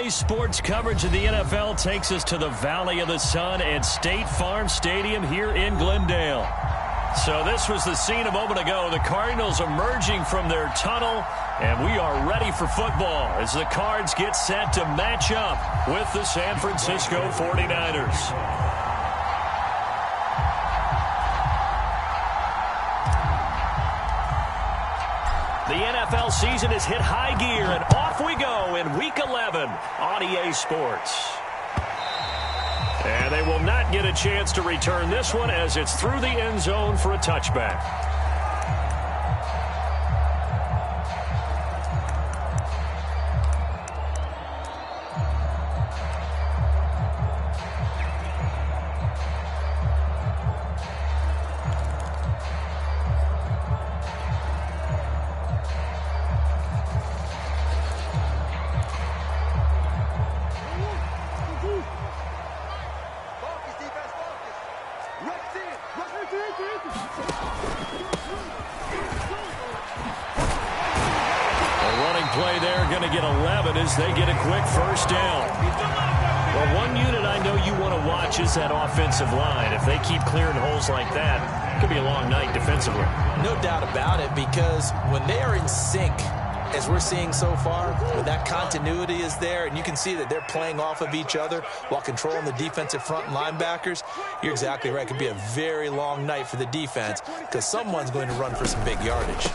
Sports coverage of the NFL takes us to the Valley of the Sun at State Farm Stadium here in Glendale. So this was the scene a moment ago. The Cardinals emerging from their tunnel, and we are ready for football as the Cards get set to match up with the San Francisco 49ers. The NFL season has hit high gear, and off we go in Week 11 on EA Sports. And they will not get a chance to return this one as it's through the end zone for a touchback. Play there, going to get 11 as they get a quick first down. Well, one unit I know you want to watch is that offensive line. If they keep clearing holes like that, it could be a long night defensively. No doubt about it, because when they are in sync, as we're seeing so far, when that continuity is there, and you can see that they're playing off of each other while controlling the defensive front linebackers, you're exactly right. It could be a very long night for the defense because someone's going to run for some big yardage.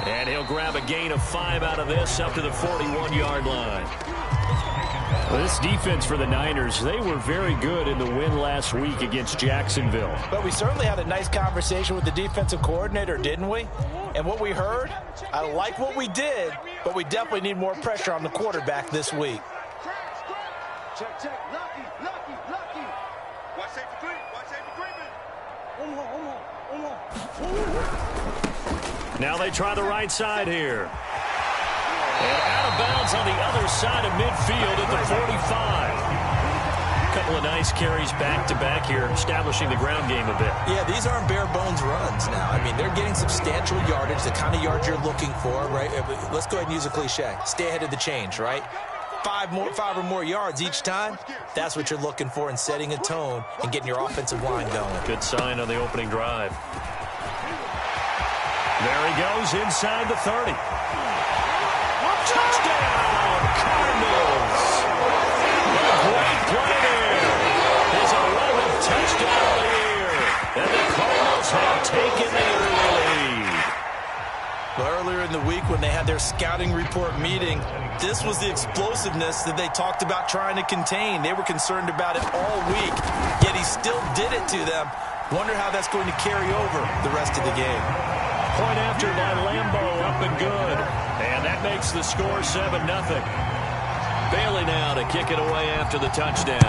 And he'll grab a gain of 5 out of this up to the 41-yard line. Well, this defense for the Niners, they were very good in the win last week against Jacksonville. But we certainly had a nice conversation with the defensive coordinator, didn't we? And what we heard, I like what we did, but we definitely need more pressure on the quarterback this week. Check, check, lucky. Watch safety creeping. Now they try the right side here. And out of bounds on the other side of midfield at the 45. A couple of nice carries back-to-back here, establishing the ground game a bit. Yeah, these aren't bare-bones runs now. I mean, they're getting substantial yardage, the kind of yards you're looking for, right? Let's go ahead and use a cliche. Stay ahead of the change, right? 5 or more yards each time, that's what you're looking for in setting a tone and getting your offensive line going. Good sign on the opening drive. There he goes inside the 30. Touchdown, Cardinals! A great play there. His 11th touchdown of the year. And the Cardinals have taken the early lead. Well, earlier in the week when they had their scouting report meeting, this was the explosiveness that they talked about trying to contain. They were concerned about it all week, yet he still did it to them. Wonder how that's going to carry over the rest of the game. Point after by Lambeau, up and good. And that makes the score 7-0. Bailey now to kick it away after the touchdown.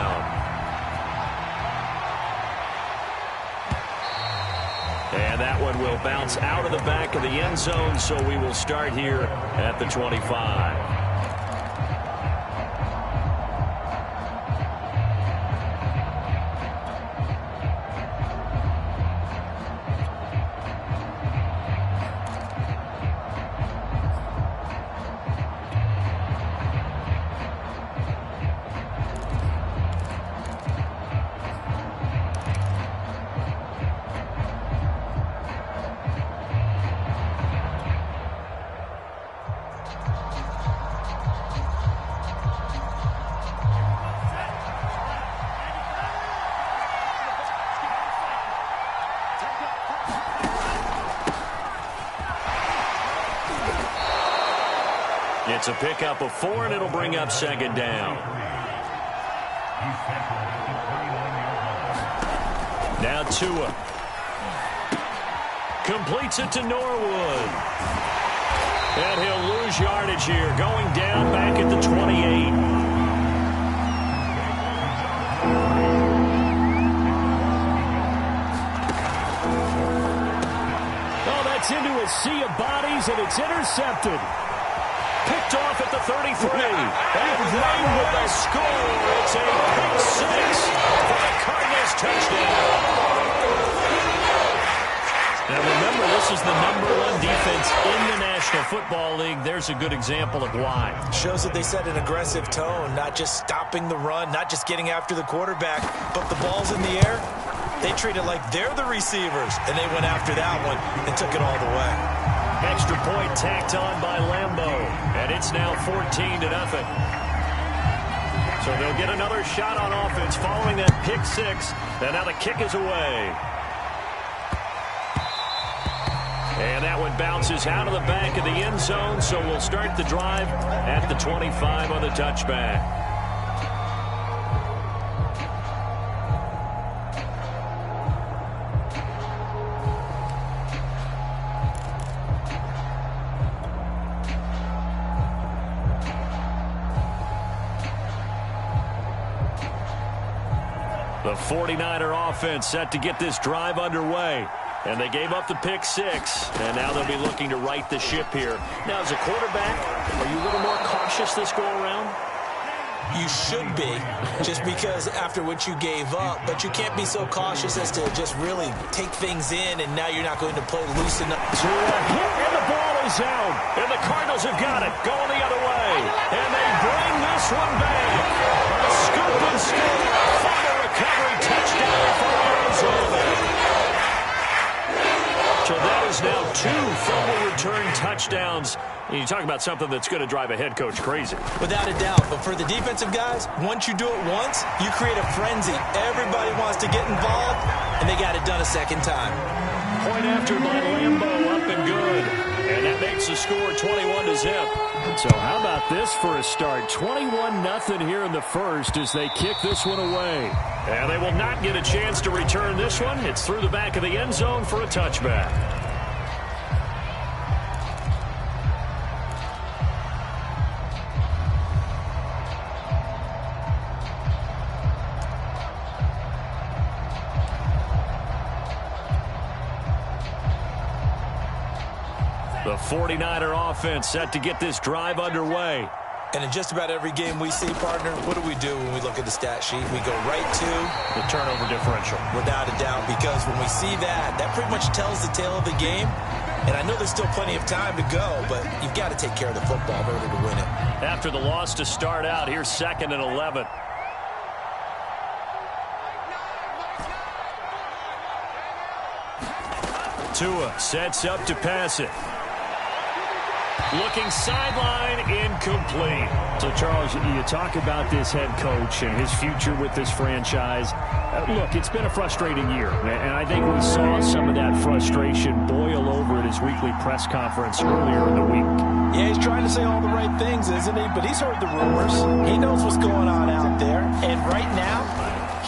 And that one will bounce out of the back of the end zone, so we will start here at the 25. It's a pickup of 4, and it'll bring up second down. Now Tua. Completes it to Norwood. And he'll lose yardage here, going down back at the 28. Oh, that's into a sea of bodies, and it's intercepted. Picked off at the 33. And they will score. It's a pick 6 for the Cardinals touchdown. Now remember, this is the #1 defense in the National Football League. There's a good example of why. Shows that they set an aggressive tone, not just stopping the run, not just getting after the quarterback, but the ball's in the air. They treat it like they're the receivers, and they went after that one and took it all the way. Extra point tacked on by Lambo, and it's now 14-0. So they'll get another shot on offense following that pick six, and now the kick is away. And that one bounces out of the back of the end zone, so we'll start the drive at the 25 on the touchback. The 49er offense set to get this drive underway. And they gave up the pick six, and now they'll be looking to right the ship here. Now, as a quarterback, are you a little more cautious this go-around? You should be, just because after what you gave up, but you can't be so cautious as to just really take things in, and now you're not going to play loose enough. And the ball is out, and the Cardinals have got it, going the other way, and they bring this one back. A scoop and score, fumble recovery, touchdown for Arizona. So that is now 2 fumble return touchdowns. And you talk about something that's going to drive a head coach crazy. Without a doubt. But for the defensive guys, once you do it once, you create a frenzy. Everybody wants to get involved, and they got it done a second time. Point after by Lambo, up and good. And that makes the score 21-0. So how about this for a start? 21-0 here in the first as they kick this one away. And they will not get a chance to return this one. It's through the back of the end zone for a touchback. The 49er offense set to get this drive underway. And in just about every game we see, partner, what do we do when we look at the stat sheet? We go right to the turnover differential. Without a doubt, because when we see that, that pretty much tells the tale of the game. And I know there's still plenty of time to go, but you've got to take care of the football in order to win it. After the loss to start out, here's 2nd and 11. Tua sets up to pass it. Looking sideline, incomplete. So, Charles, you talk about this head coach and his future with this franchise. Look, it's been a frustrating year, and I think we saw some of that frustration boil over at his weekly press conference earlier in the week. Yeah, he's trying to say all the right things, isn't he? But he's heard the rumors. He knows what's going on out there. And right now,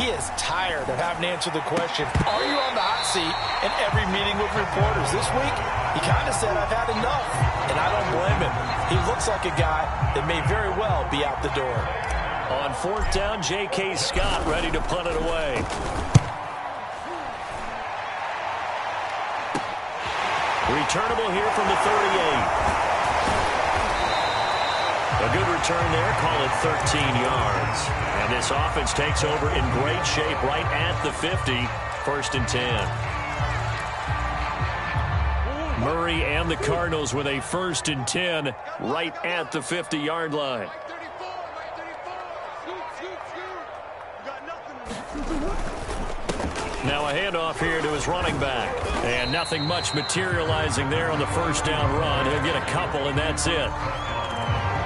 he is tired of having to answer the question, are you on the hot seat in every meeting with reporters? This week, he kind of said, I've had enough, and I don't blame him. He looks like a guy that may very well be out the door. On 4th down, J.K. Scott ready to punt it away. Returnable here from the 38. A good return there, call it 13 yards. And this offense takes over in great shape right at the 50, 1st and 10. Murray and the Cardinals with a 1st and 10 right at the 50-yard line. Now a handoff here to his running back. And nothing much materializing there on the 1st down run. He'll get a couple, and that's it.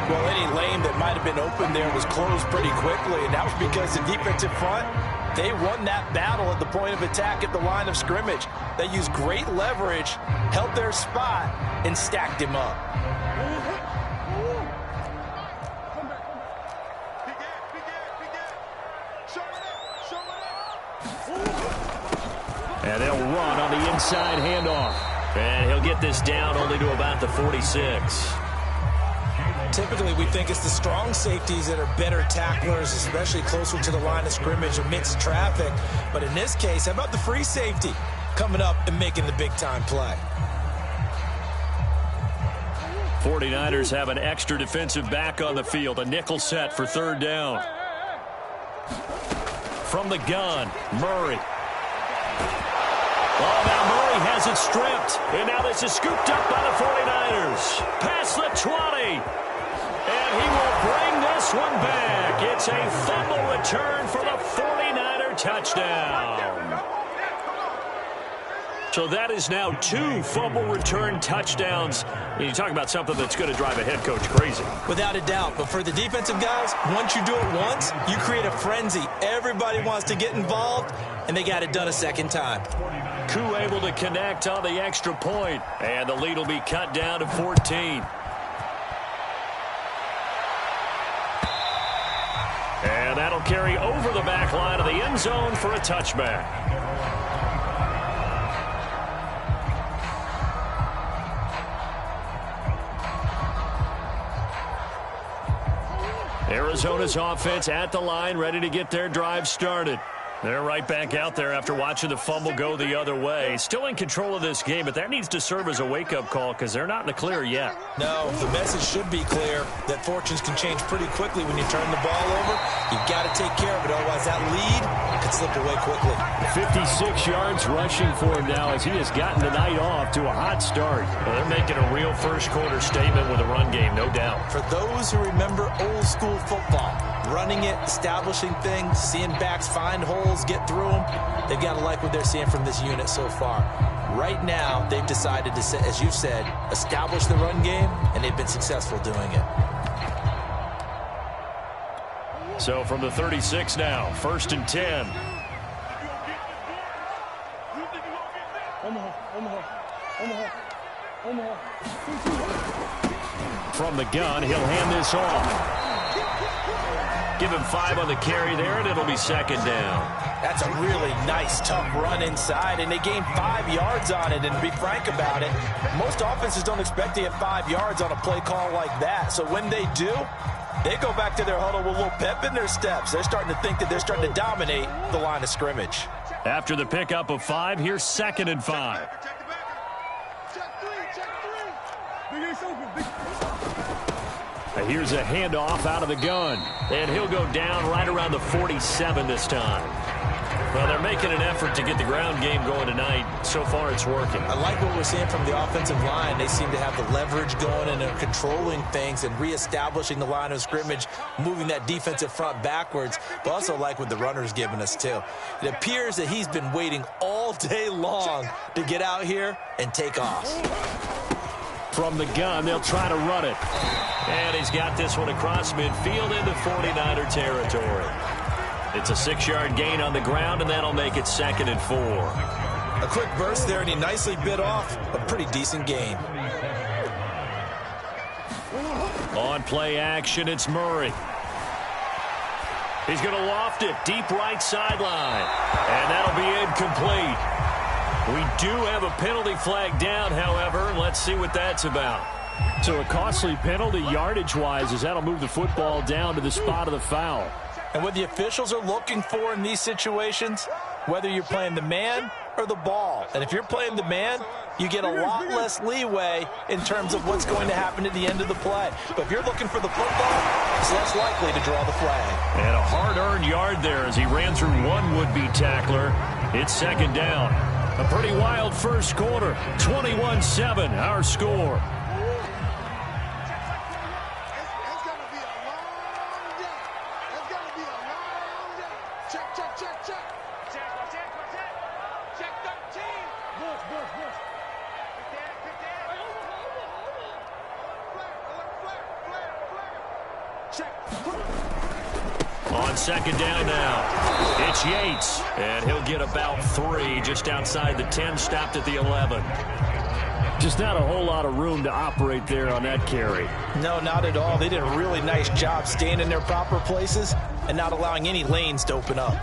Well, any lane that might have been open there was closed pretty quickly, and that was because the defensive front, they won that battle at the point of attack at the line of scrimmage. They used great leverage, held their spot, and stacked him up. And they'll run on the inside handoff. And he'll get this down only to about the 46. Typically, we think it's the strong safeties that are better tacklers, especially closer to the line of scrimmage amidst traffic. But in this case, how about the free safety coming up and making the big-time play? 49ers have an extra defensive back on the field, a nickel set for 3rd down. From the gun, Murray. Oh, now Murray has it stripped. And now this is scooped up by the 49ers. Past the 20. And he will bring this one back. It's a fumble return for the 49er touchdown. So that is now 2 fumble return touchdowns. And you talk about something that's going to drive a head coach crazy. Without a doubt. But for the defensive guys, once you do it once, you create a frenzy. Everybody wants to get involved, and they got it done a second time. Koo able to connect on the extra point. And the lead will be cut down to 14. And that'll carry over the back line of the end zone for a touchback. Arizona's offense at the line, ready to get their drive started. They're right back out there after watching the fumble go the other way. Still in control of this game, but that needs to serve as a wake-up call because they're not in the clear yet. No, the message should be clear that fortunes can change pretty quickly when you turn the ball over. You've got to take care of it, otherwise that lead could slip away quickly. 56 yards rushing for him now as he has gotten the night off to a hot start. Well, they're making a real first-quarter statement with a run game, no doubt. For those who remember old-school football, running it, establishing things, seeing backs find holes, get through them, they've got to like what they're seeing from this unit so far. Right now, they've decided to, as you said, establish the run game, and they've been successful doing it. So from the 36 now, 1st and 10. From the gun, he'll hand this off. Give him 5 on the carry there, and it'll be 2nd down. That's a really nice, tough run inside, and they gained 5 yards on it. And to be frank about it, most offenses don't expect to get 5 yards on a play call like that. So when they do, they go back to their huddle with a little pep in their steps. They're starting to think that they're starting to dominate the line of scrimmage. After the pickup of 5, here's 2nd and 5. Here's a handoff out of the gun. And he'll go down right around the 47 this time. Well, they're making an effort to get the ground game going tonight. So far, it's working. I like what we're seeing from the offensive line. They seem to have the leverage going, and they're controlling things and reestablishing the line of scrimmage, moving that defensive front backwards. But also like what the runner's giving us, too. It appears that he's been waiting all day long to get out here and take off. From the gun, they'll try to run it. And he's got this one across midfield into 49er territory. It's a 6-yard gain on the ground, and that'll make it 2nd and 4. A quick burst there, and he nicely bit off a pretty decent gain. On play action, it's Murray. He's going to loft it deep right sideline. And that'll be incomplete. We do have a penalty flag down, however, and let's see what that's about. So a costly penalty yardage-wise as that'll move the football down to the spot of the foul. And what the officials are looking for in these situations, whether you're playing the man or the ball. And if you're playing the man, you get a lot less leeway in terms of what's going to happen at the end of the play. But if you're looking for the football, it's less likely to draw the flag. And a hard-earned yard there as he ran through one would-be tackler. It's 2nd down. A pretty wild first quarter. 21-7, our score. On 2nd down now, it's Yates, and he'll get about 3 just outside the 10, stopped at the 11. Just not a whole lot of room to operate there on that carry. No, not at all. They did a really nice job staying in their proper places and not allowing any lanes to open up.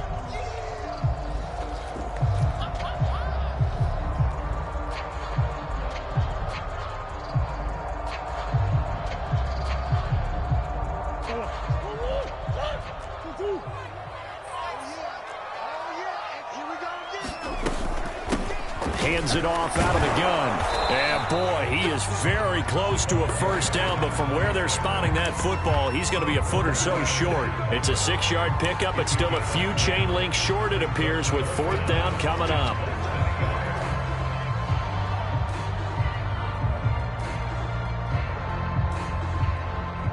Hands it off out of the gun. And boy, he is very close to a first down, but from where they're spotting that football, he's going to be a foot or so short. It's a 6-yard pickup, but still a few chain links short, it appears, with 4th down coming up.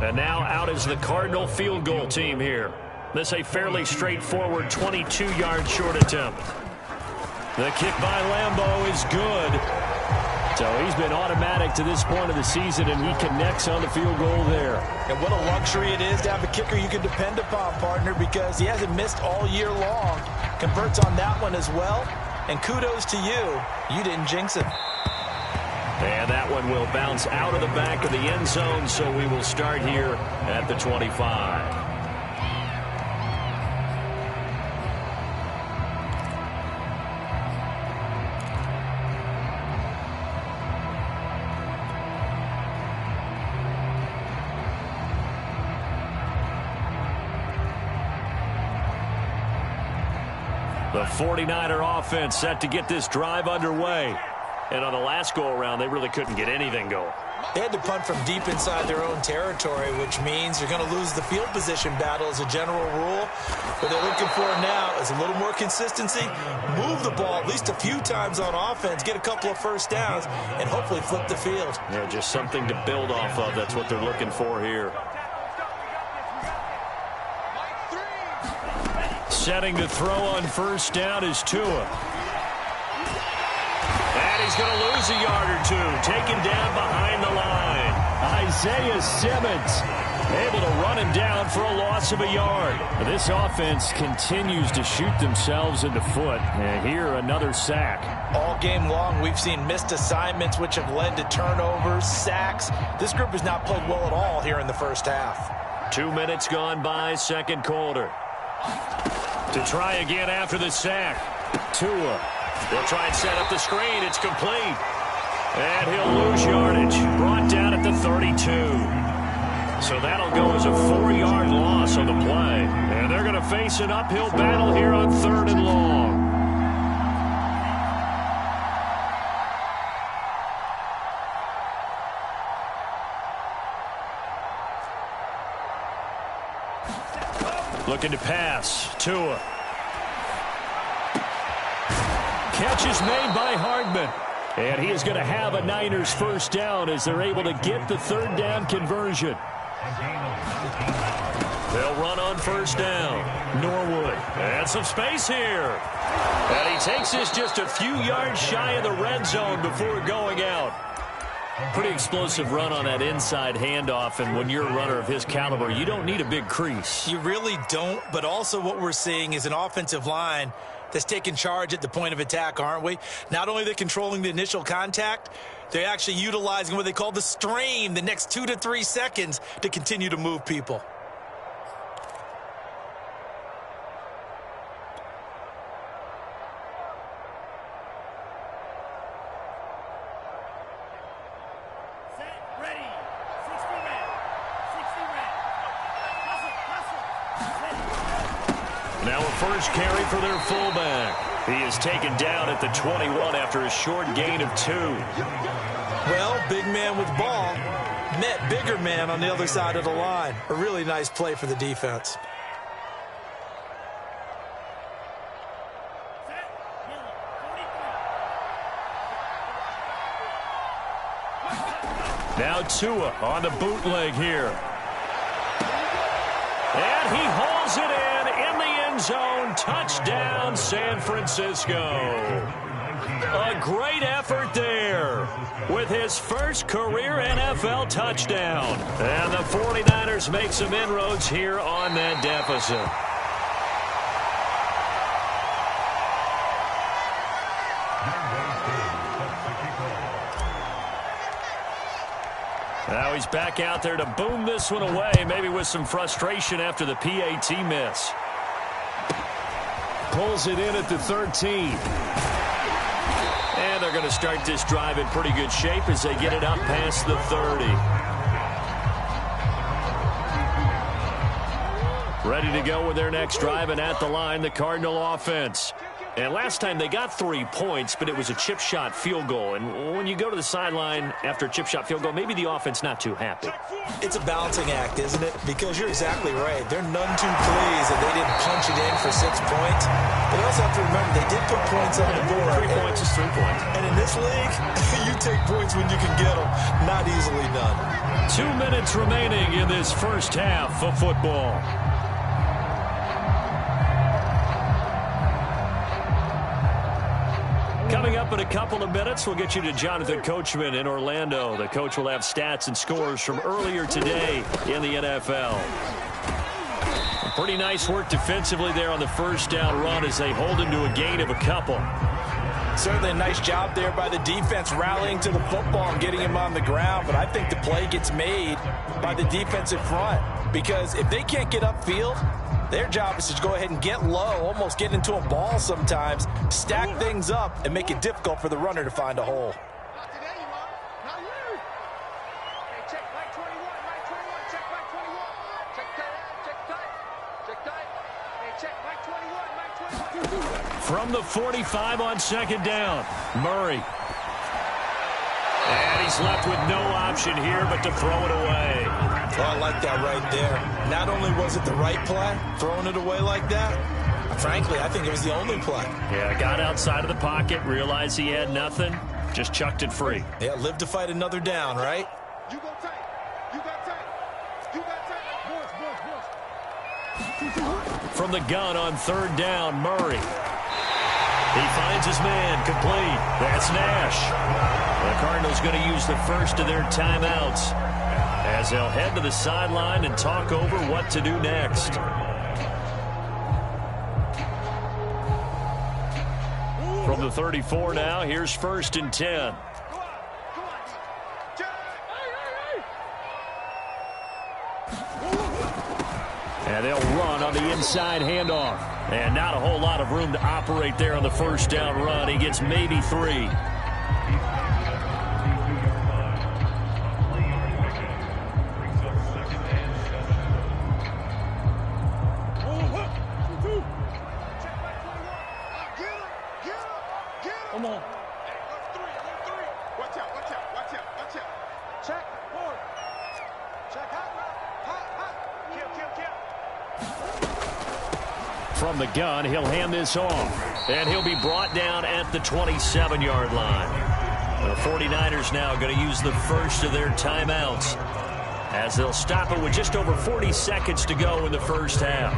And now out is the Cardinal field goal team here. This a fairly straightforward 22-yard short attempt. The kick by Lambeau is good. So he's been automatic to this point of the season, and he connects on the field goal there. And what a luxury it is to have a kicker you can depend upon, partner, because he hasn't missed all year long. Converts on that one as well. And kudos to you. You didn't jinx it. And that one will bounce out of the back of the end zone, so we will start here at the 25. The 49er offense set to get this drive underway. And on the last go-around, they really couldn't get anything going. They had to punt from deep inside their own territory, which means you're going to lose the field position battle as a general rule. What they're looking for now is a little more consistency, move the ball at least a few times on offense, get a couple of first downs, and hopefully flip the field. Yeah, just something to build off of. That's what they're looking for here. Setting to throw on first down is Tua. And he's going to lose a yard or two. Taken down behind the line. Isaiah Simmons able to run him down for a loss of a yard. This offense continues to shoot themselves in the foot. And here another sack. All game long, we've seen missed assignments, which have led to turnovers, sacks. This group has not played well at all here in the first half. 2 minutes gone by, second quarter. To try again after the sack. Tua. They'll try and set up the screen. It's complete. And he'll lose yardage. Brought down at the 32. So that'll go as a 4-yard loss on the play. And they're going to face an uphill battle here on 3rd and long. Looking to pass. Tua. Catch is made by Hardman. And he is going to have a Niners first down as they're able to get the 3rd down conversion. They'll run on first down. Norwood. And some space here. And he takes this just a few yards shy of the red zone before going out. Pretty explosive run on that inside handoff, and when you're a runner of his caliber, you don't need a big crease. You really don't, but also what we're seeing is an offensive line that's taking charge at the point of attack, aren't we? Not only are they controlling the initial contact, they're actually utilizing what they call the strain the next 2 to 3 seconds to continue to move people. Now a first carry for their fullback. He is taken down at the 21 after a short gain of 2. Well, big man with ball met bigger man on the other side of the line. A really nice play for the defense. Now Tua on the bootleg here. And he hauls it in the end zone. Touchdown, San Francisco. A great effort there with his first career NFL touchdown. And the 49ers make some inroads here on that deficit. Now he's back out there to boom this one away, maybe with some frustration after the PAT miss. Pulls it in at the 13. And they're going to start this drive in pretty good shape as they get it up past the 30. Ready to go with their next drive, and at the line, the Cardinal offense. And last time they got 3 points, but it was a chip shot field goal. And when you go to the sideline after a chip shot field goal, maybe the offense not too happy. It's a balancing act, isn't it? Because you're exactly right. They're none too pleased that they didn't punch it in for 6 points. But you also have to remember they did put points on the board. 3 points is 3 points. And in this league, you take points when you can get them. Not easily done. 2 minutes remaining in this first half of football. Coming up in a couple of minutes, we'll get you to Jonathan Coachman in Orlando. The coach will have stats and scores from earlier today in the NFL. Pretty nice work defensively there on the first down run as they hold him to a gain of a couple. Certainly a nice job there by the defense rallying to the football and getting him on the ground. But I think the play gets made by the defensive front. Because if they can't get upfield, their job is to go ahead and get low, almost get into a ball sometimes, stack things up, and make it difficult for the runner to find a hole. From the 45 on second down, Murray. And he's left with no option here but to throw it away. Well, I like that right there. Not only was it the right play, throwing it away like that, frankly, I think it was the only play. Yeah, got outside of the pocket, realized he had nothing, just chucked it free. Yeah, live to fight another down, right? You go tight. You got tight. You got tight. From the gun on third down, Murray. He finds his man, complete. That's Nash. The Cardinals going to use the first of their timeouts as they'll head to the sideline and talk over what to do next. From the 34 now, here's first and 10. And they'll run on the inside handoff. And not a whole lot of room to operate there on the first down run. He gets maybe 3. Come on. Watch out, watch out, watch out, watch out. Check, forward. Check, hot. Kill. From the gun, he'll hand this off. And he'll be brought down at the 27-yard line. The 49ers now going to use the first of their timeouts as they'll stop it with just over 40 seconds to go in the first half.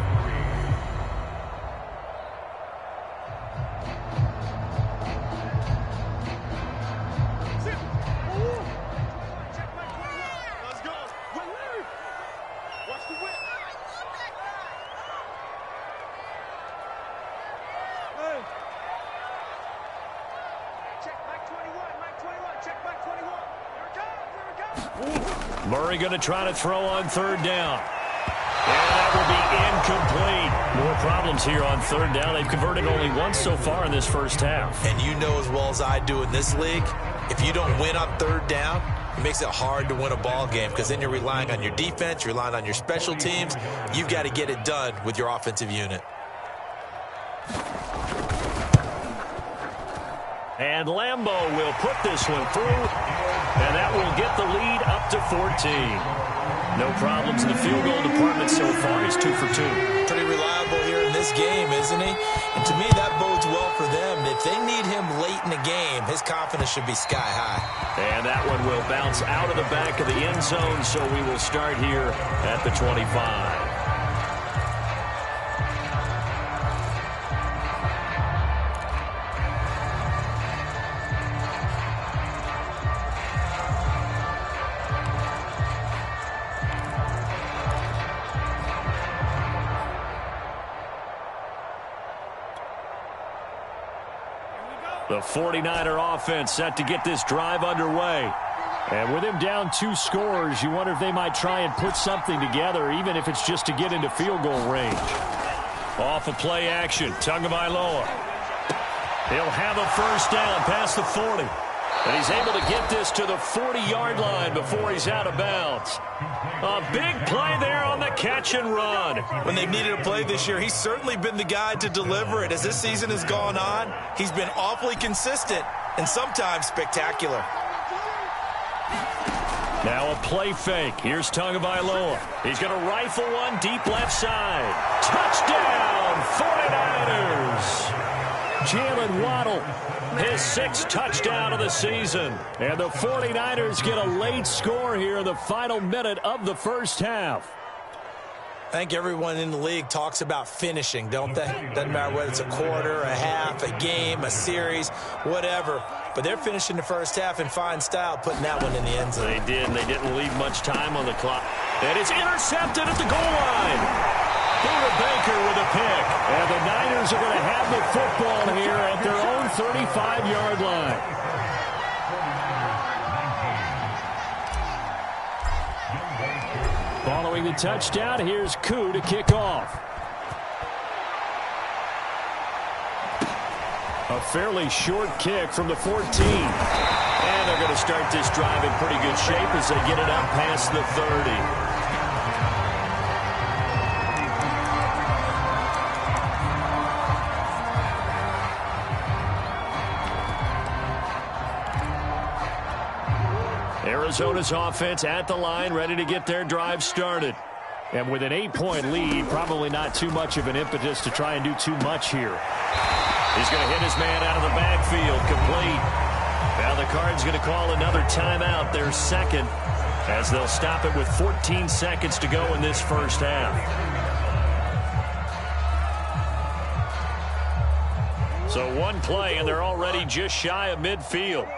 Murray going to try to throw on third down. And that will be incomplete. More problems here on third down. They've converted only once so far in this first half. And you know as well as I do in this league, if you don't win on third down, it makes it hard to win a ball game because then you're relying on your defense, you're relying on your special teams. You've got to get it done with your offensive unit. And Lambeau will put this one through, and that will get the lead up to 14. No problems in the field goal department so far. He's 2 for 2. Pretty reliable here in this game, isn't he? And to me, that bodes well for them. If they need him late in the game, his confidence should be sky high. And that one will bounce out of the back of the end zone, so we will start here at the 25. The 49er offense set to get this drive underway. And with him down 2 scores, you wonder if they might try and put something together, even if it's just to get into field goal range. Off of play action, Tagovailoa. He'll have a first down past the 40. And he's able to get this to the 40-yard line before he's out of bounds. A big play there on the catch and run. When they've needed a play this year, he's certainly been the guy to deliver it. As this season has gone on, he's been awfully consistent and sometimes spectacular. Now a play fake. Here's Tagovailoa. He's going to rifle one deep left side. Touchdown, 49ers. Jalen Waddle, his 6th touchdown of the season. And the 49ers get a late score here in the final minute of the first half. I think everyone in the league talks about finishing, don't they? Doesn't matter whether it's a quarter, a half, a game, a series, whatever. But they're finishing the first half in fine style, putting that one in the end zone. They did, and they didn't leave much time on the clock. And it's intercepted at the goal line. Buda Baker with a pick. And the Niners are going to have the football here at their own 35-yard line. Following the touchdown, here's Koo to kick off. A fairly short kick from the 14. And they're going to start this drive in pretty good shape as they get it up past the 30. Arizona's offense at the line, ready to get their drive started. And with an 8-point lead, probably not too much of an impetus to try and do too much here. He's going to hit his man out of the backfield, complete. Now the Cards going to call another timeout, their second, as they'll stop it with 14 seconds to go in this first half. So one play, and they're already just shy of midfield.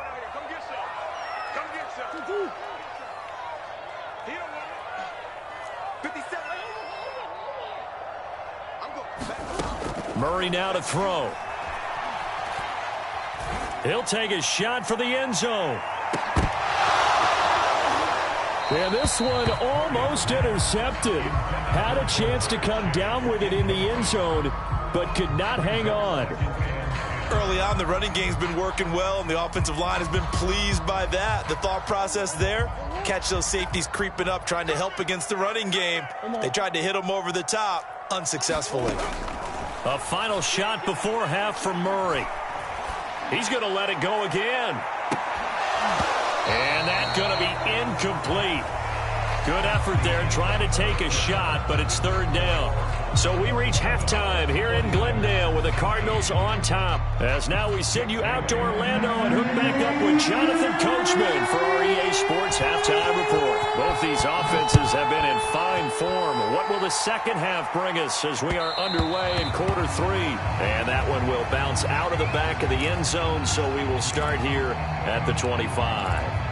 Murray now to throw. He'll take a shot for the end zone. And this one almost intercepted. Had a chance to come down with it in the end zone, but could not hang on. Early on, the running game's been working well, and the offensive line has been pleased by that. The thought process there, catch those safeties creeping up, trying to help against the running game. They tried to hit them over the top, unsuccessfully. A final shot before half from Murray. He's going to let it go again. And that's going to be incomplete. Good effort there trying to take a shot, but it's third down. So we reach halftime here in Glendale with the Cardinals on top. As now we send you out to Orlando and hook back up with Jonathan Coachman for our EA Sports Halftime Report. Both these offenses have been in fine form. What will the second half bring us as we are underway in quarter 3? And that one will bounce out of the back of the end zone, so we will start here at the 25.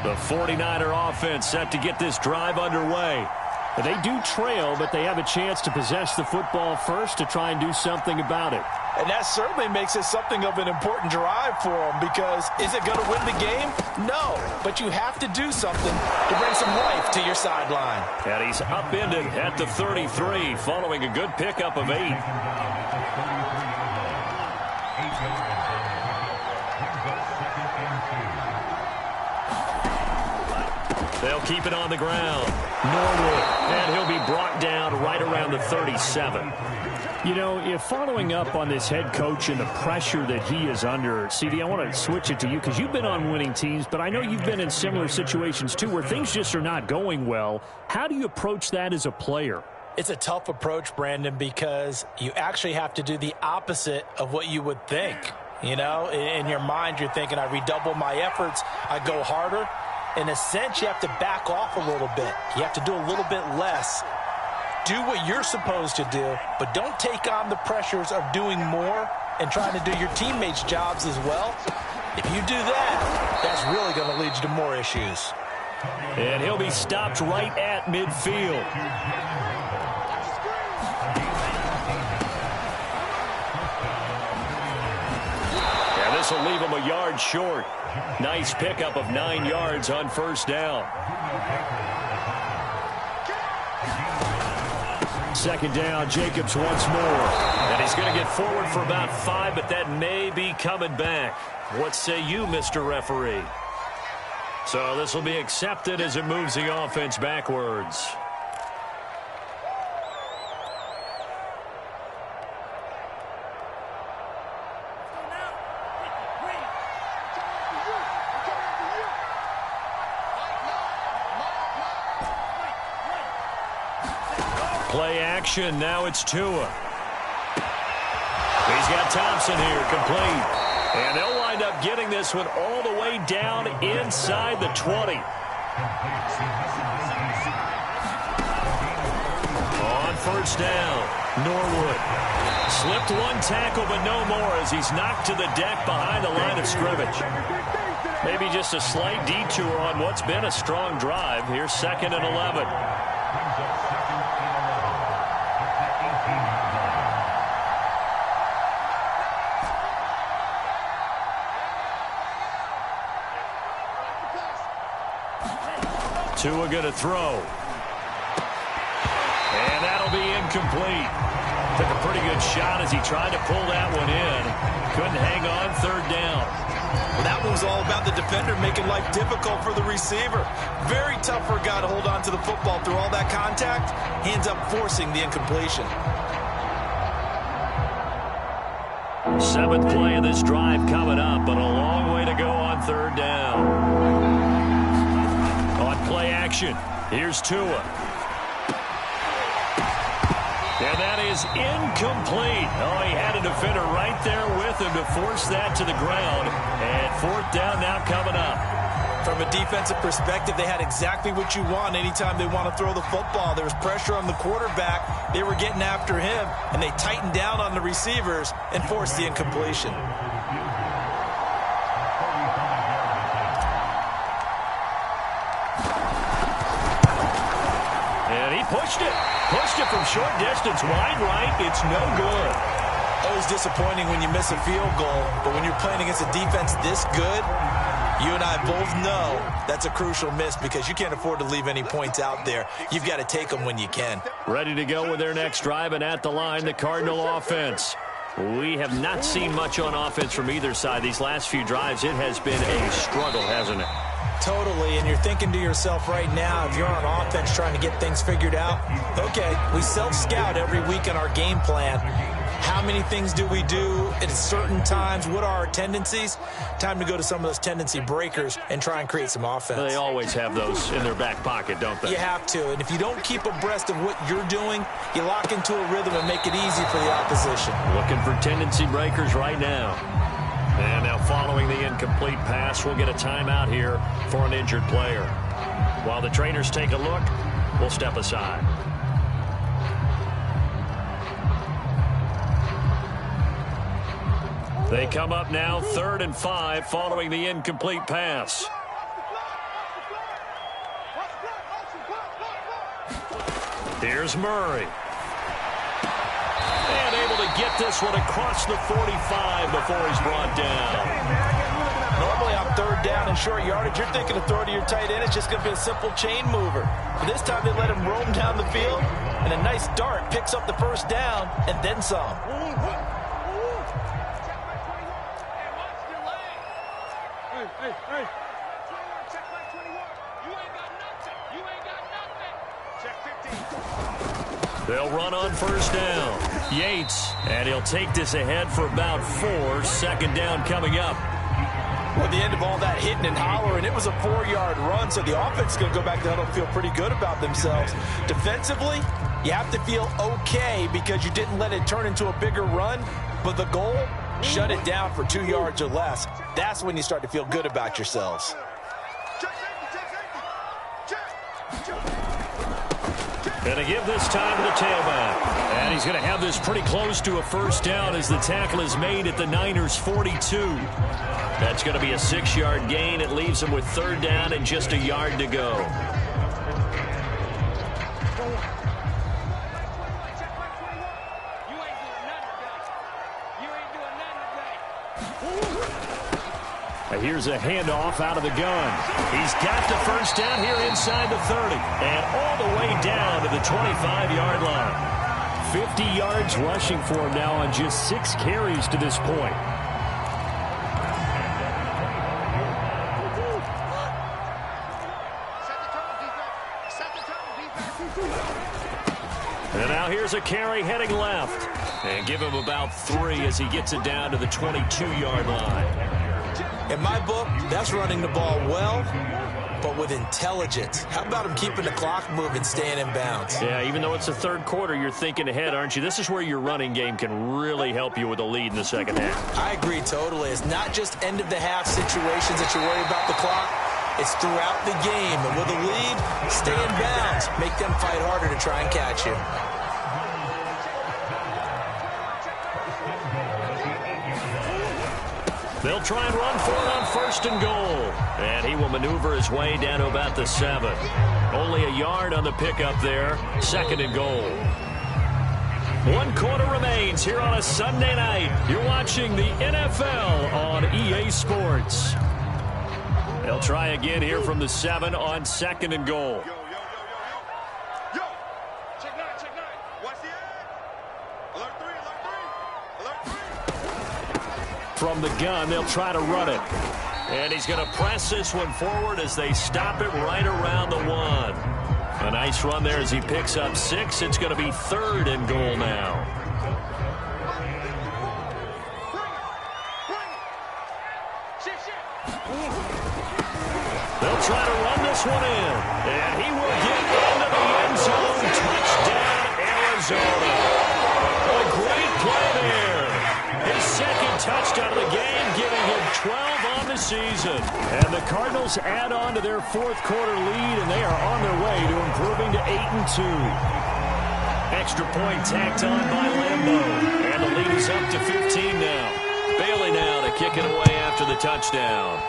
The 49er offense set to get this drive underway. They do trail, but they have a chance to possess the football first to try and do something about it. And that certainly makes it something of an important drive for them, because is it going to win the game? No, but you have to do something to bring some life to your sideline. And he's upended at the 33 following a good pickup of 8. They'll keep it on the ground. Norwood, and he'll be brought down right around the 37. You know, if following up on this head coach and the pressure that he is under, CD, I want to switch it to you because you've been on winning teams, but I know you've been in similar situations too where things just are not going well. How do you approach that as a player? It's a tough approach, Brandon, because you actually have to do the opposite of what you would think. You know, in your mind, you're thinking, I redouble my efforts, I go harder. In a sense, you have to back off a little bit. You have to do a little bit less. Do what you're supposed to do, but don't take on the pressures of doing more and trying to do your teammates' jobs as well. If you do that, that's really going to lead you to more issues. And he'll be stopped right at midfield. And this will leave him a yard short. Nice pickup of 9 yards on first down. Second down, Jacobs once more. And he's going to get forward for about 5, but that may be coming back. What say you, Mr. Referee? So this will be accepted as it moves the offense backwards. Play action. Now it's Tua. He's got Thompson here, complete. And they'll wind up getting this one all the way down inside the 20. On first down, Norwood. Slipped one tackle, but no more as he's knocked to the deck behind the line of scrimmage. Maybe just a slight detour on what's been a strong drive. Here's 2nd and 11. Tua going to throw. And that'll be incomplete. Took a pretty good shot as he tried to pull that one in. Couldn't hang on, 3rd down. Well, that one was all about the defender making life difficult for the receiver. Very tough for a guy to hold on to the football through all that contact. He ends up forcing the incompletion. 7th play of this drive coming up, but a long way to go on 3rd down. On play action, here's Tua. And that is incomplete. Oh, he had a defender right there with him to force that to the ground. And 4th down now coming up. From a defensive perspective, they had exactly what you want anytime they want to throw the football. There was pressure on the quarterback. They were getting after him, and they tightened down on the receivers and forced the incompletion. Pushed it from short distance, wide right. It's no good. Always disappointing when you miss a field goal, but when you're playing against a defense this good, you and I both know that's a crucial miss because you can't afford to leave any points out there. You've got to take them when you can. Ready to go with their next drive, and at the line, the Cardinal offense. We have not seen much on offense from either side. These last few drives, it has been a struggle, hasn't it? Totally, and you're thinking to yourself right now, if you're on offense trying to get things figured out, okay, we self-scout every week on our game plan. How many things do we do at certain times? What are our tendencies? Time to go to some of those tendency breakers and try and create some offense. They always have those in their back pocket, don't they? You have to, and if you don't keep abreast of what you're doing, you lock into a rhythm and make it easy for the opposition. Looking for tendency breakers right now. And now following the incomplete pass, we'll get a timeout here for an injured player. While the trainers take a look, we'll step aside. They come up now 3rd and 5 following the incomplete pass. Here's Murray. And able to get this one across the 45 before he's brought down. Normally on 3rd down and short yardage, you're thinking to throw to your tight end. It's just going to be a simple chain mover. But this time they let him roam down the field, and a nice dart picks up the 1st down and then some. Hey. Check back 21. You ain't got nothing. You ain't got nothing. Check 15. They'll run on 1st down. Yates, and he'll take this ahead for about 4. 2nd down coming up. Well, at the end of all that hitting and hollering, it was a 4-yard run, so the offense is going to go back to huddle and feel pretty good about themselves. Defensively, you have to feel okay because you didn't let it turn into a bigger run, but the goal, shut it down for 2 yards or less. That's when you start to feel good about yourselves. Going to give this time to the tailback. And he's going to have this pretty close to a 1st down as the tackle is made at the Niners' 42. That's going to be a 6-yard gain. It leaves him with 3rd down and just a yard to go. Here's a handoff out of the gun. He's got the 1st down here inside the 30. And all the way down to the 25-yard line. 50 yards rushing for him now on just 6 carries to this point. And now here's a carry heading left. And give him about 3 as he gets it down to the 22-yard line. In my book, that's running the ball well, but with intelligence. How about him keeping the clock moving, staying in bounds? Yeah, even though it's the third quarter, you're thinking ahead, aren't you? This is where your running game can really help you with a lead in the second half. I agree totally. It's not just end-of-the-half situations that you worry about the clock. It's throughout the game. And with a lead, stay in bounds. Make them fight harder to try and catch you. They'll try and run for it on 1st and goal. And he will maneuver his way down to about the 7. Only a yard on the pickup there. 2nd and goal. 1 quarter remains here on a Sunday night. You're watching the NFL on EA Sports. They'll try again here from the 7 on 2nd and goal. Yo, check 9, check 9. Watch the end. Alert 3, alert 3, alert 3. From the gun, they'll try to run it. And he's going to press this one forward as they stop it right around the 1. A nice run there as he picks up 6. It's going to be 3rd and goal now. They'll try to run this one in. And he will get into the end zone. Touchdown, Arizona. A great play there. His 2nd touchdown of the game, giving him 12 on the season. And the Cardinals add on to their 4th quarter lead, and they are on their way to improving to 8-2. Extra point tacked on by Lambeau. And the lead is up to 15 now. Bailey now to kick it away after the touchdown.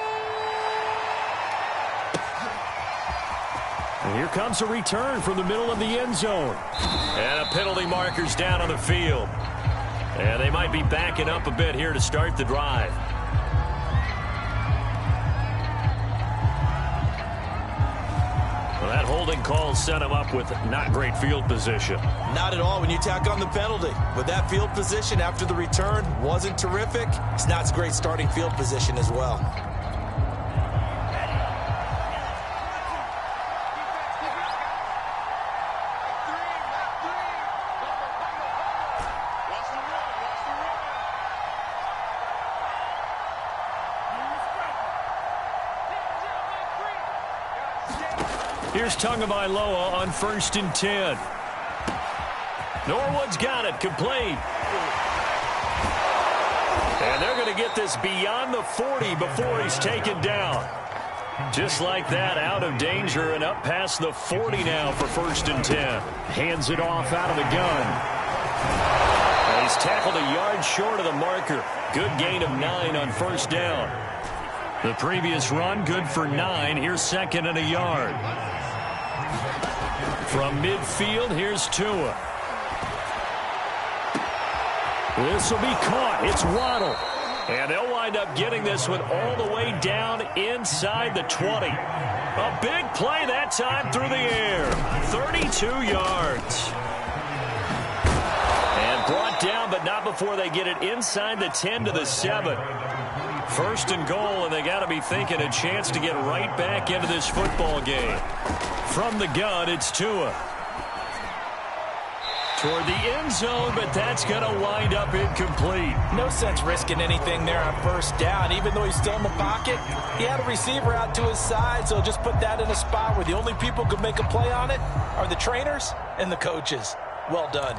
And here comes a return from the middle of the end zone. And a penalty marker's down on the field. And they might be backing up a bit here to start the drive. Well, that holding call set him up with not great field position. Not at all when you tack on the penalty. But that field position after the return wasn't terrific. It's not a great starting field position as well. Here's Tagovailoa on 1st and 10. Norwood's got it, complete. And they're going to get this beyond the 40 before he's taken down. Just like that, out of danger and up past the 40 now for 1st and 10. Hands it off out of the gun. And he's tackled a yard short of the marker. Good gain of 9 on 1st down. The previous run, good for 9. Here's 2nd and a yard. From midfield, here's Tua. This will be caught. It's Waddle. And they'll wind up getting this one all the way down inside the 20. A big play that time through the air. 32 yards. And brought down, but not before they get it inside the 10 to the 7. 1st and goal, and they got to be thinking a chance to get right back into this football game. From the gun, it's Tua. Toward the end zone, but that's going to wind up incomplete. No sense risking anything there on 1st down. Even though he's still in the pocket, he had a receiver out to his side, so just put that in a spot where the only people who could make a play on it are the trainers and the coaches. Well done.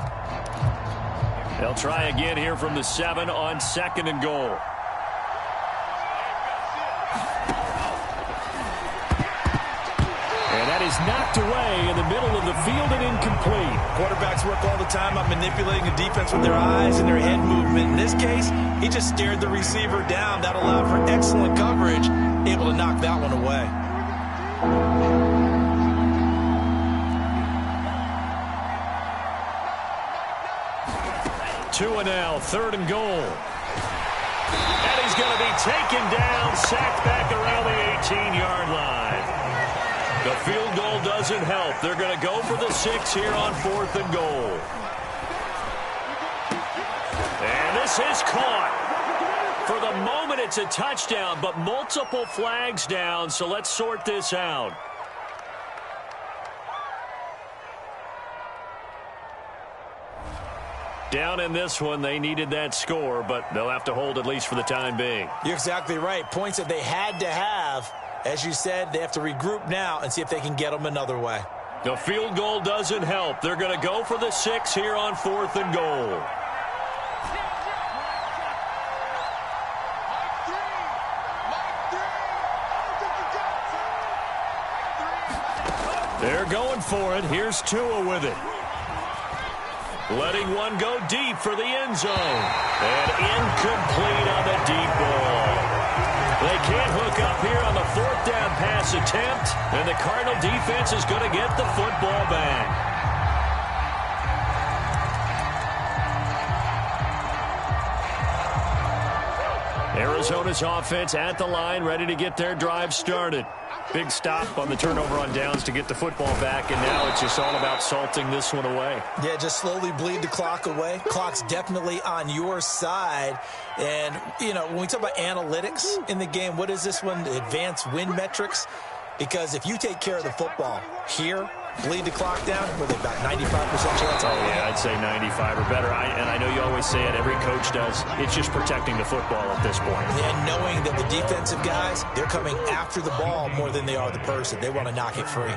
They'll try again here from the 7 on 2nd and goal. And that is knocked away in the middle of the field and incomplete. Quarterbacks work all the time on manipulating the defense with their eyes and their head movement. In this case, he just stared the receiver down. That allowed for excellent coverage, able to knock that one away. Tua now, 3rd and goal. And he's going to be taken down, sacked back around the 18-yard line. The field goal doesn't help. They're going to go for the 6 here on 4th and goal. And this is caught. For the moment, it's a touchdown, but multiple flags down, so let's sort this out. Down in this one, they needed that score, but they'll have to hold at least for the time being. You're exactly right. Points that they had to have. As you said, they have to regroup now and see if they can get them another way. The field goal doesn't help. They're going to go for the 6 here on 4th and goal. They're going for it. Here's Tua with it. Letting one go deep for the end zone. And incomplete on the deep ball. They can't hook up here on the 4th down pass attempt. And the Cardinal defense is going to get the football back. Arizona's offense at the line, ready to get their drive started. Big stop on the turnover on downs to get the football back, and now it's just all about salting this one away. Yeah, just slowly bleed the clock away. Clock's definitely on your side. And, you know, when we talk about analytics in the game, what is this one? Advanced win metrics? Because if you take care of the football here, bleed the clock down, were they about 95% chance? Oh, yeah, I'd say 95 or better. And I know you always say it, every coach does. It's just protecting the football at this point. And knowing that the defensive guys, they're coming after the ball more than they are the person. They want to knock it free.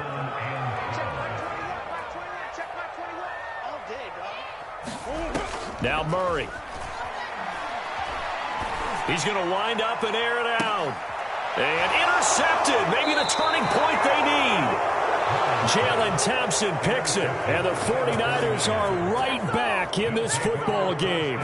Now Murray. He's going to wind up and air it out. And intercepted. Maybe the turning point they need. Jalen Thompson picks it. And the 49ers are right back in this football game.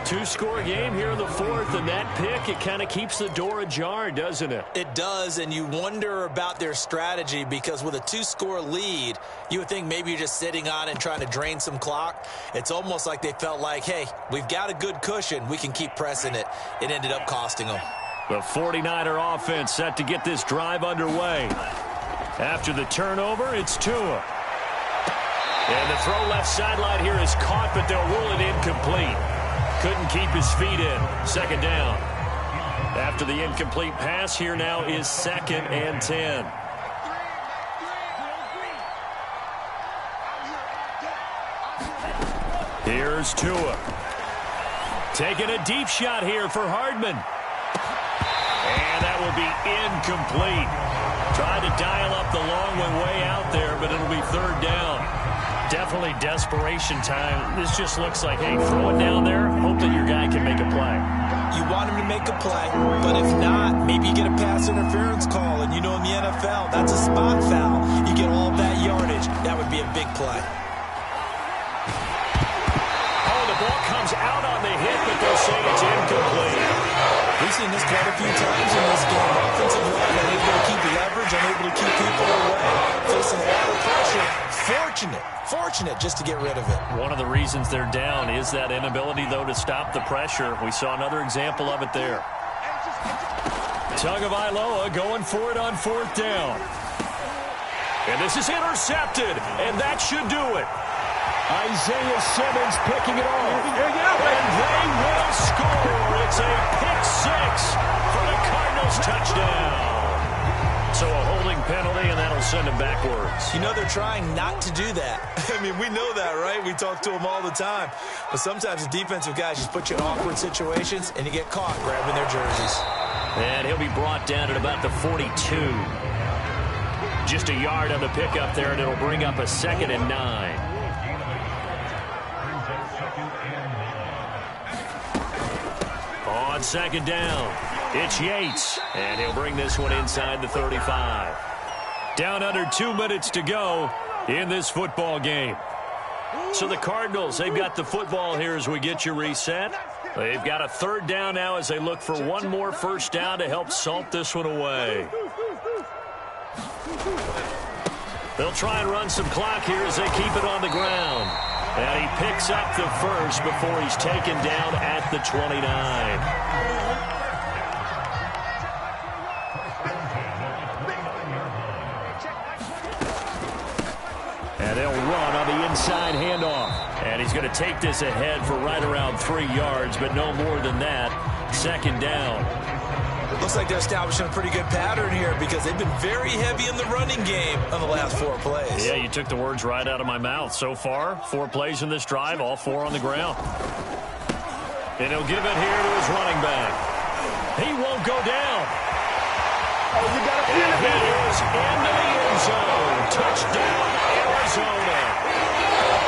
2-score game here in the 4th, and that pick, it kind of keeps the door ajar, doesn't it? It does, and you wonder about their strategy because with a 2-score lead, you would think maybe you're just sitting on and trying to drain some clock. It's almost like they felt like, hey, we've got a good cushion. We can keep pressing it. It ended up costing them. The 49er offense set to get this drive underway. After the turnover, it's Tua. And the throw left sideline here is caught, but they'll rule it incomplete. Couldn't keep his feet in. 2nd down. After the incomplete pass, here now is 2nd and 10. Here's Tua. Taking a deep shot here for Hardman. And that will be incomplete. Tried to dial up the long one way out there, but it'll be 3rd down. Definitely desperation time. This just looks like, hey, throw it down there, hope that your guy can make a play. You want him to make a play, but if not, maybe you get a pass interference call, and you know in the NFL, that's a spot foul. You get all that yardage. That would be a big play. Oh, the ball comes out on the hit, but they'll say it's incomplete. We've seen this quite a few times in this game. Offensive line unable to keep leverage, unable to keep people away, facing a lot of pressure. Fortunate just to get rid of it. One of the reasons they're down is that inability, though, to stop the pressure. We saw another example of it there. Tagovailoa going for it on 4th down. And this is intercepted, and that should do it. Isaiah Simmons picking it off. And they will score. It's a pick 6 for the Cardinals touchdown. So a holding penalty, and that'll send them backwards. You know they're trying not to do that. I mean, we know that, right? We talk to them all the time. But sometimes the defensive guys just put you in awkward situations, and you get caught grabbing their jerseys. And he'll be brought down at about the 42. Just a yard on the pickup there, and it'll bring up a 2nd and 9. On 2nd down, it's Yates, and he'll bring this one inside the 35. Down under 2 minutes to go in this football game. So the Cardinals, they've got the football here as we get you reset. They've got a 3rd down now as they look for one more 1st down to help salt this one away. They'll try and run some clock here as they keep it on the ground. And he picks up the 1st before he's taken down at the 29. And they'll run on the inside handoff. And he's going to take this ahead for right around 3 yards, but no more than that. Second down. Looks like they're establishing a pretty good pattern here because they've been very heavy in the running game on the last 4 plays. Yeah, you took the words right out of my mouth. So far, 4 plays in this drive, all 4 on the ground. And he'll give it here to his running back. He won't go down. Oh, you got to feel And it. he is into the end zone. Touchdown, Arizona.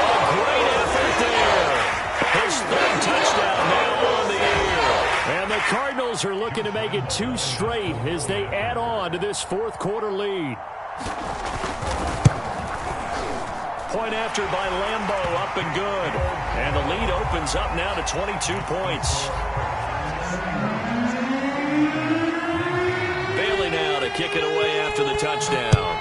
A great effort there. His 3rd touchdown now on the year. And the Cardinals are looking to make it 2 straight as they add on to this 4th quarter lead. Point after by Lambeau, up and good. And the lead opens up now to 22 points. Bailey now to kick it away after the touchdown.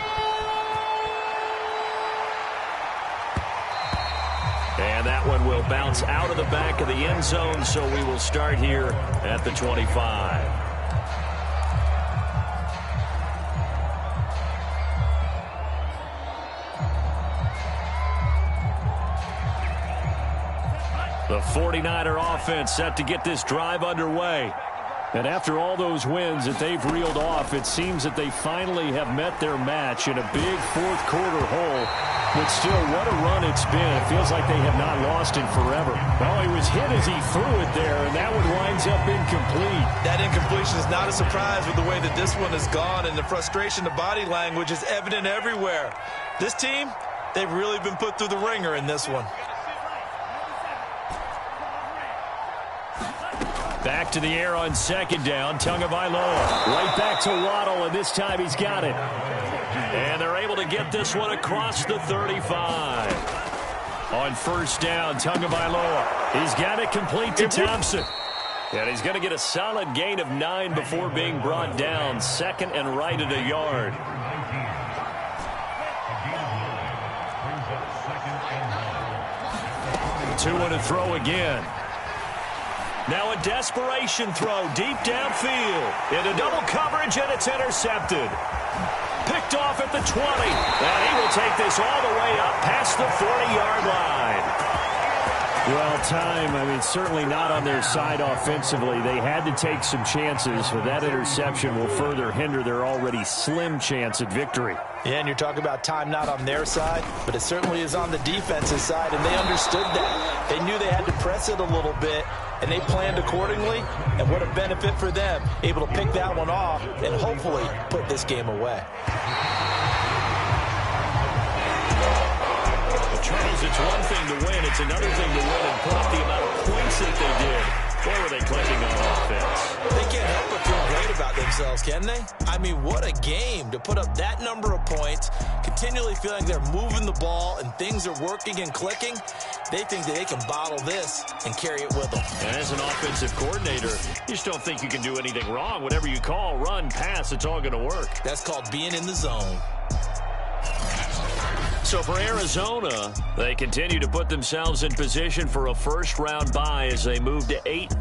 And that one will bounce out of the back of the end zone, so we will start here at the 25. The 49er offense set to get this drive underway. And after all those wins that they've reeled off, it seems that they finally have met their match in a big 4th quarter hole. But still, what a run it's been. It feels like they have not lost it forever. Well, he was hit as he threw it there, and that one winds up incomplete. That incompletion is not a surprise with the way that this one has gone, and the frustration, the body language is evident everywhere. This team, they've really been put through the ringer in this one. Back to the air on 2nd down. Tagovailoa right back to Waddle, and this time he's got it. And they're able to get this one across the 35. On 1st down, Tagovailoa. He's got it complete to Thompson. And he's going to get a solid gain of 9 before being brought down. 2nd and right at a yard. Two and a throw again. Now a desperation throw deep downfield. Into double coverage, and it's intercepted. Picked off at the 20. And he will take this all the way up past the 40-yard line. Well, time, certainly not on their side offensively. They had to take some chances, but that interception will further hinder their already slim chance at victory. Yeah, and you're talking about time not on their side, but it certainly is on the defensive side, and they understood that. They knew they had to press it a little bit, and they planned accordingly, and what a benefit for them, able to pick that one off and hopefully put this game away. Charles, it's one thing to win. It's another thing to win and put up the amount of points that they did. Boy, were they clicking on offense. They can't help but feel great about themselves, can they? What a game to put up that number of points, continually feeling they're moving the ball and things are working and clicking. They think that they can bottle this and carry it with them. And as an offensive coordinator, you just don't think you can do anything wrong. Whatever you call, run, pass, it's all going to work. That's called being in the zone. So for Arizona, they continue to put themselves in position for a first-round bye as they move to 8.